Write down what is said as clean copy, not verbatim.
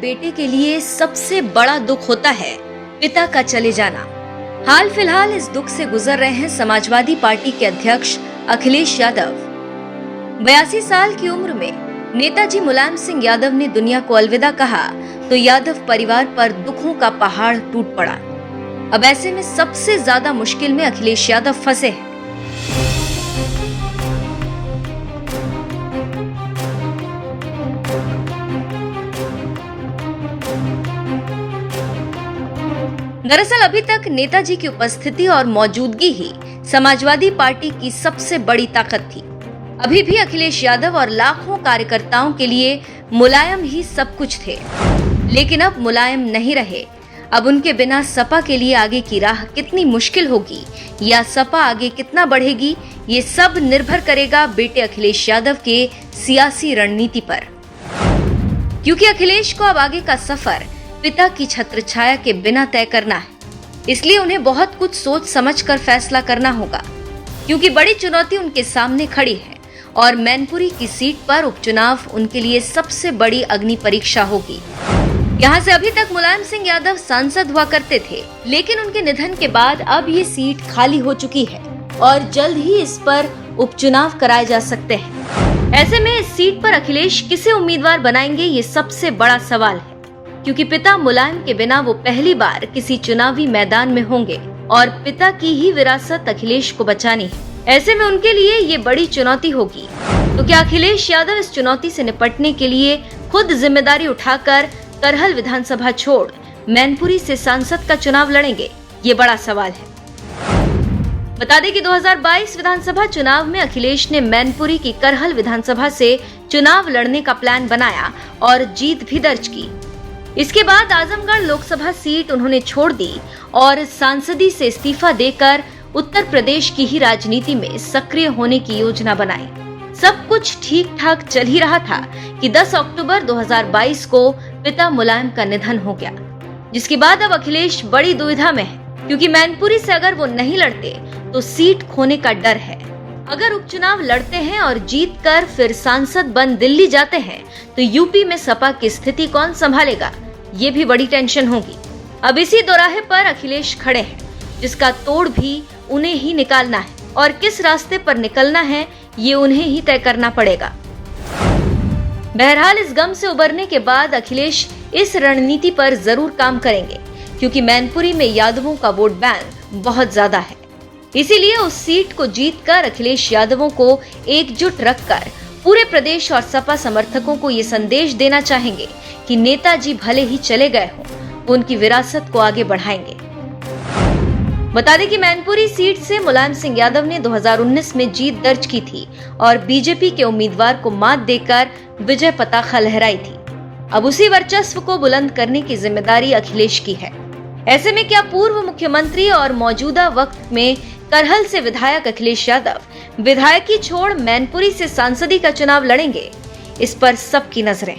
बेटे के लिए सबसे बड़ा दुख होता है पिता का चले जाना। हाल फिलहाल इस दुख से गुजर रहे हैं समाजवादी पार्टी के अध्यक्ष अखिलेश यादव। 82 साल की उम्र में नेताजी मुलायम सिंह यादव ने दुनिया को अलविदा कहा तो यादव परिवार पर दुखों का पहाड़ टूट पड़ा। अब ऐसे में सबसे ज्यादा मुश्किल में अखिलेश यादव फंसे हैं। दरअसल अभी तक नेताजी की उपस्थिति और मौजूदगी ही समाजवादी पार्टी की सबसे बड़ी ताकत थी। अभी भी अखिलेश यादव और लाखों कार्यकर्ताओं के लिए मुलायम ही सब कुछ थे, लेकिन अब मुलायम नहीं रहे। अब उनके बिना सपा के लिए आगे की राह कितनी मुश्किल होगी या सपा आगे कितना बढ़ेगी, ये सब निर्भर करेगा बेटे अखिलेश यादव के सियासी रणनीति पर। क्योंकि अखिलेश को अब आगे का सफर पिता की छत्रछाया के बिना तय करना है, इसलिए उन्हें बहुत कुछ सोच समझकर फैसला करना होगा। क्योंकि बड़ी चुनौती उनके सामने खड़ी है और मैनपुरी की सीट पर उपचुनाव उनके लिए सबसे बड़ी अग्नि परीक्षा होगी। यहाँ से अभी तक मुलायम सिंह यादव सांसद हुआ करते थे, लेकिन उनके निधन के बाद अब ये सीट खाली हो चुकी है और जल्द ही इस पर उपचुनाव कराए जा सकते हैं। ऐसे में इस सीट पर अखिलेश किसे उम्मीदवार बनाएंगे, ये सबसे बड़ा सवाल है। क्योंकि पिता मुलायम के बिना वो पहली बार किसी चुनावी मैदान में होंगे और पिता की ही विरासत अखिलेश को बचानी है। ऐसे में उनके लिए ये बड़ी चुनौती होगी। तो क्या अखिलेश यादव इस चुनौती से निपटने के लिए खुद जिम्मेदारी उठाकर करहल विधानसभा छोड़ मैनपुरी से सांसद का चुनाव लड़ेंगे, ये बड़ा सवाल है। बता दें कि 2022 विधानसभा चुनाव में अखिलेश ने मैनपुरी की करहल विधानसभा से चुनाव लड़ने का प्लान बनाया और जीत भी दर्ज की। इसके बाद आजमगढ़ लोकसभा सीट उन्होंने छोड़ दी और सांसदी से इस्तीफा देकर उत्तर प्रदेश की ही राजनीति में सक्रिय होने की योजना बनाई। सब कुछ ठीक ठाक चल ही रहा था कि 10 अक्टूबर 2022 को पिता मुलायम का निधन हो गया, जिसके बाद अब अखिलेश बड़ी दुविधा में है। क्योंकि मैनपुरी से अगर वो नहीं लड़ते तो सीट खोने का डर है। अगर उपचुनाव लड़ते हैं और जीत कर फिर सांसद बन दिल्ली जाते हैं तो यूपी में सपा की स्थिति कौन संभालेगा, ये भी बड़ी टेंशन होगी। अब इसी दोराहे पर अखिलेश खड़े हैं, जिसका तोड़ भी उन्हें ही निकालना है और किस रास्ते पर निकलना है ये उन्हें ही तय करना पड़ेगा। बहरहाल इस गम से उबरने के बाद अखिलेश इस रणनीति पर जरूर काम करेंगे, क्योंकि मैनपुरी में यादवों का वोट बैंक बहुत ज्यादा है। इसीलिए उस सीट को जीतकर अखिलेश यादवों को एकजुट रखकर पूरे प्रदेश और सपा समर्थकों को ये संदेश देना चाहेंगे कि नेताजी भले ही चले गए हों, वो उनकी विरासत को आगे बढ़ाएंगे। बता दें कि मैनपुरी सीट से मुलायम सिंह यादव ने 2019 में जीत दर्ज की थी और बीजेपी के उम्मीदवार को मात देकर विजय पताका लहराई थी। अब उसी वर्चस्व को बुलंद करने की जिम्मेदारी अखिलेश की है। ऐसे में क्या पूर्व मुख्यमंत्री और मौजूदा वक्त में करहल से विधायक अखिलेश यादव विधायकी छोड़ मैनपुरी से सांसदी का चुनाव लड़ेंगे, इस पर सबकी नजरें।